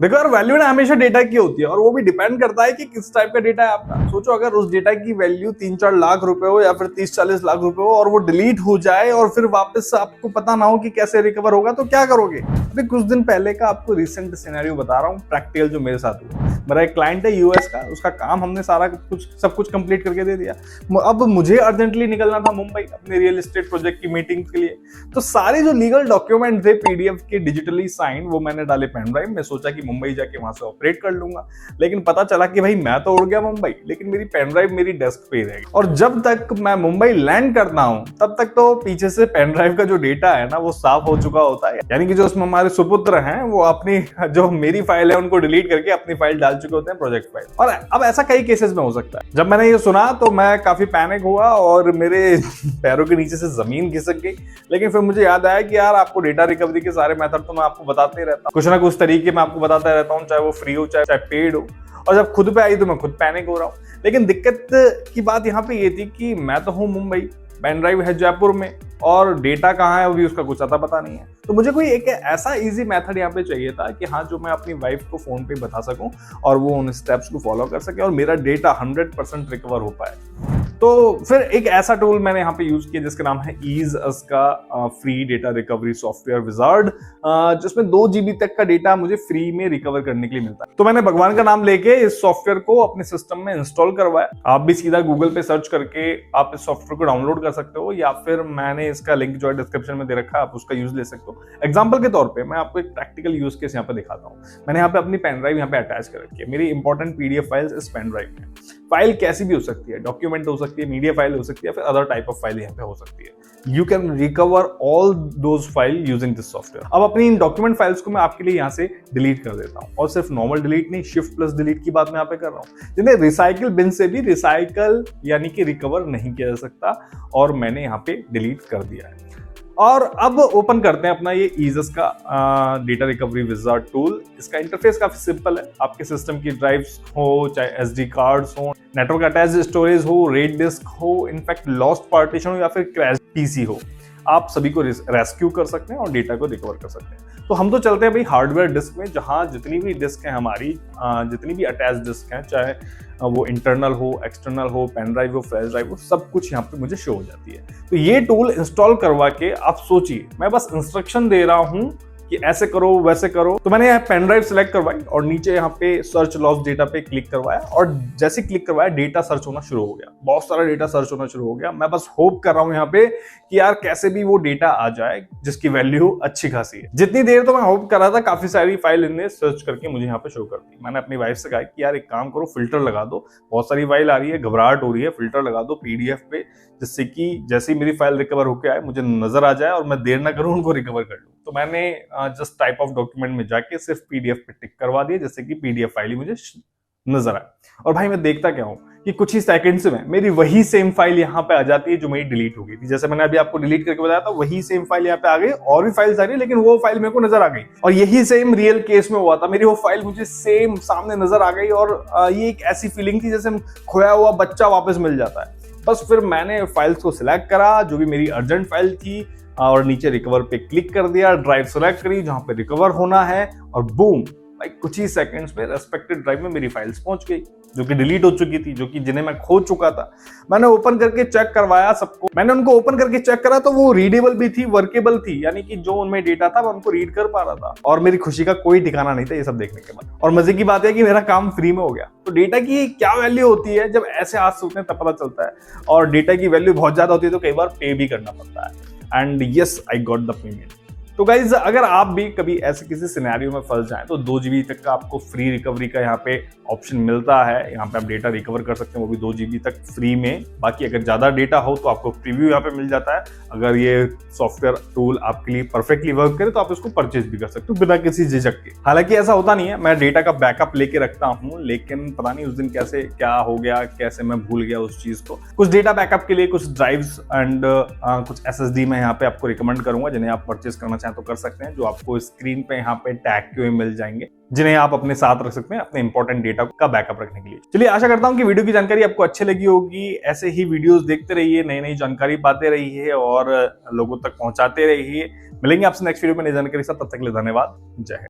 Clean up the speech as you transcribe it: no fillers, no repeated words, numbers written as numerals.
देखो यार, वैल्यू ना हमेशा डेटा की होती है और वो भी डिपेंड करता है कि किस टाइप का डेटा है आपका। सोचो अगर उस डेटा की वैल्यू 3-4 लाख रुपए हो या फिर 30-40 लाख रुपए हो और वो डिलीट हो जाए और फिर वापस से आपको पता ना हो कि कैसे रिकवर होगा, तो क्या करोगे? अभी कुछ दिन पहले का आपको रिसेंट सिनेरियो बता रहा हूँ, प्रैक्टिकल जो मेरे साथ हुआ। मेरा एक क्लाइंट है यूएस का, उसका काम हमने सारा कुछ सब कुछ कंप्लीट करके दे दिया। अब मुझे अर्जेंटली निकलना था मुंबई अपने रियल एस्टेट प्रोजेक्ट की मीटिंग के लिए। तो सारे जो लीगल डॉक्यूमेंट थे पीडीएफ के डिजिटली साइन, वो मैंने डाले पेन ड्राइव में। सोचा कि मुंबई जाके वहां से ऑपरेट कर लूंगा, लेकिन पता चला कि भाई मैं तो उड़ गया मुंबई, लेकिन मेरी पेन ड्राइव मेरी डेस्क पे ही रहेगी। और जब तक मैं मुंबई लैंड करता हूं तब तक तो पीछे से पेन ड्राइव का जो डेटा है ना वो साफ हो चुका होता है। यानी कि जो उसमें हमारे सुपुत्र हैं वो अपनी जो मेरी फाइल है उनको डिलीट करके अपनी फाइल डाल चुके होते हैं, प्रोजेक्ट फाइल। और अब ऐसा कई केसेस में हो सकता है। जब मैंने ये सुना तो मैं काफी पैनिक हुआ और मेरे पैरों के नीचे से जमीन खिसक गई। लेकिन फिर मुझे याद आया कि यार आपको डेटा रिकवरी के सारे मेथड तो मैं आपको बताते ही रहता हूँ, कुछ ना कुछ तरीके मैं आपको बताता रहता हूँ, चाहे वो फ्री हो चाहे पेड हो। और जब खुद पे आई तो मैं खुद पैनिक हो रहा हूँ। लेकिन दिक्कत की बात यहाँ पे ये थी कि मैं तो हूँ मुंबई, पेन ड्राइव है जयपुर में, और डेटा कहाँ है अभी उसका कुछ अता पता नहीं है। तो मुझे कोई एक ऐसा इजी मेथड यहाँ पे चाहिए था कि हाँ, जो मैं अपनी वाइफ को फोन पे बता सकूं और वो उन स्टेप्स को फॉलो कर सके और मेरा डेटा 100% रिकवर हो पाए। तो फिर एक ऐसा टूल मैंने यहाँ पे यूज किया जिसका नाम है ईज का free data recovery software wizard, जिसमें 2 GB तक का डेटा मुझे फ्री में रिकवर करने के लिए मिलता है। तो मैंने भगवान का नाम लेके इस सॉफ्टवेयर को अपने सिस्टम में इंस्टॉल करवाया। आप भी सीधा गूगल पे सर्च करके आप इस सॉफ्टवेयर को डाउनलोड कर सकते हो, या फिर मैंने इसका लिंक जो है डिस्क्रिप्शन में दे रखा है, आप उसका यूज ले सकते हो। एग्जाम्पल के तौर पे मैं आपको एक प्रैक्टिकल यूज केस यहाँ पे दिखाता हूँ। मैंने यहाँ पे अपनी पेन ड्राइव यहाँ पे अटैच कर रखी है। मेरी इंपॉर्टेंट पीडीएफ फाइल्स इस पेन ड्राइव में। फाइल कैसी भी हो सकती है, डॉक्यूमेंट हो सकती है, मीडिया फाइल हो सकती है, फिर अदर टाइप ऑफ फाइल यहाँ पे हो सकती है। You can recover all those file using this software. अब अपनी इन डॉक्यूमेंट फाइल्स को मैं आपके लिए यहाँ से डिलीट कर देता हूँ, और सिर्फ नॉर्मल डिलीट नहीं, शिफ्ट प्लस डिलीट की बात मैं यहाँ पे कर रहा हूँ, जिन्हें रिसाइकिल बिन से भी रिसाइकल यानी कि रिकवर नहीं किया जा सकता, और मैंने यहाँ पे डिलीट कर दिया है। और अब ओपन करते हैं अपना ये ईजस का डेटा रिकवरी विजार्ड टूल। इसका इंटरफेस काफी सिंपल है। आपके सिस्टम की ड्राइव्स हो, चाहे एसडी कार्ड्स हो, नेटवर्क अटैच्ड स्टोरेज हो, रेड डिस्क हो, इनफैक्ट लॉस्ट पार्टीशन हो, या फिर क्रैश पीसी हो, आप सभी को रेस्क्यू कर सकते हैं और डेटा को रिकवर कर सकते हैं। तो हम तो चलते हैं भाई हार्डवेयर डिस्क में, जहां जितनी भी डिस्क है हमारी, जितनी भी अटैच डिस्क हैं, चाहे वो इंटरनल हो, एक्सटर्नल हो, पेन ड्राइव हो, फ्लैश ड्राइव हो, सब कुछ यहाँ पे मुझे शो हो जाती है। तो ये टूल इंस्टॉल करवा के आप सोचिए, मैं बस इंस्ट्रक्शन दे रहा हूँ कि ऐसे करो वैसे करो। तो मैंने यहाँ पेन ड्राइव सिलेक्ट करवाई और नीचे यहाँ पे सर्च लॉस्ट डेटा पे क्लिक करवाया, और जैसे क्लिक करवाया डेटा सर्च होना शुरू हो गया। बहुत सारा डेटा सर्च होना शुरू हो गया। मैं बस होप कर रहा हूँ यहाँ पे कि यार कैसे भी वो डेटा आ जाए जिसकी वैल्यू अच्छी खासी है। जितनी देर तो मैं होप कर रहा था, काफी सारी फाइल इनने सर्च करके मुझे यहाँ पे शो कर दी। मैंने अपनी वाइफ से कहा कि यार एक काम करो, फिल्टर लगा दो, बहुत सारी फाइल आ रही है, घबराहट हो रही है, फिल्टर लगा दो पीडीएफ पे, जिससे कि जैसे ही मेरी फाइल रिकवर होकर आए मुझे नजर आ जाए और मैं देर ना करूं उनको रिकवर कर लूं। तो मैंने जस्ट टाइप ऑफ डॉक्यूमेंट में जाके सिर्फ पीडीएफ पे टिक करवा दिया, जैसे कि पीडीएफ फाइल ही मुझे नजर आए। और भाई मैं देखता क्या हूं कि कुछ ही सेकंड्स में मेरी वही सेम फाइल यहाँ पे आ जाती है जो मेरी डिलीट हो गई थी। जैसे मैंने अभी आपको डिलीट करके बताया था, वही सेम फाइल यहाँ पे आ गई। और भी फाइल्स आ रही है, लेकिन वो फाइल मेरे को नजर आ गई। और यही सेम रियल केस में हुआ था, मेरी वो फाइल मुझे सेम सामने नजर आ गई। और ये एक ऐसी फीलिंग थी जैसे खोया हुआ बच्चा वापस मिल जाता है। बस फिर मैंने फाइल्स को सिलेक्ट करा, जो भी मेरी अर्जेंट फाइल थी, और नीचे रिकवर पे क्लिक कर दिया, ड्राइव सेलेक्ट करी जहां पे रिकवर होना है, और बूम, कुछ ही सेकंड्स में रेस्पेक्टेड ड्राइव में मेरी फाइल्स पहुंच गई, जो कि डिलीट हो चुकी थी, जो कि जिन्हें मैं खो चुका था। मैंने ओपन करके चेक करवाया सबको। मैंने उनको ओपन करके चेक करा तो वो रीडेबल भी थी, वर्केबल थी, यानी कि जो उनमें डेटा था मैं उनको रीड कर पा रहा था। और मेरी खुशी का कोई ठिकाना नहीं था ये सब देखने के बाद। और मजे की बात है कि मेरा काम फ्री में हो गया। तो डेटा की क्या वैल्यू होती है, जब ऐसे हाथ सूखते हैं तब पता चलता है। और डेटा की वैल्यू बहुत ज्यादा होती है तो कई बार पे भी करना पड़ता है। And yes, I got the payment. तो गाइज, अगर आप भी कभी ऐसे किसी सिनेरियो में फंस जाएं तो 2 GB तक का आपको फ्री रिकवरी का यहाँ पे ऑप्शन मिलता है। यहाँ पे आप डेटा रिकवर कर सकते हैं, वो भी 2 GB तक फ्री में। बाकी अगर ज्यादा डेटा हो तो आपको प्रीव्यू यहाँ पे मिल जाता है। अगर ये सॉफ्टवेयर टूल आपके लिए परफेक्टली वर्क करे तो आप इसको परचेज भी कर सकते हो बिना किसी झिझक के। हालांकि ऐसा होता नहीं है, मैं डेटा का बैकअप लेके रखता हूँ, लेकिन पता नहीं उस दिन कैसे क्या हो गया, कैसे मैं भूल गया उस चीज को। कुछ डेटा बैकअप के लिए कुछ ड्राइव्स एंड कुछ SSD मैं यहाँ पे आपको रिकमेंड करूंगा, जिन्हें आप परचेज करना चाहें तो कर सकते हैं, जो आपको स्क्रीन पे यहाँ पे टैग किए हुए मिल जाएंगे, जिन्हें आप अपने साथ रख सकते हैं अपने इंपॉर्टेंट डेटा का बैकअप रखने के लिए। चलिए, आशा करता हूं कि वीडियो की जानकारी आपको अच्छी लगी होगी। ऐसे ही वीडियोस देखते रहिए, नई नई जानकारी पाते रहिए और लोगों तक पहुंचाते रहिए। मिलेंगे आपसे नेक्स्ट वीडियो में नई जानकारी के साथ। तब तक के लिए धन्यवाद। जय हिंद।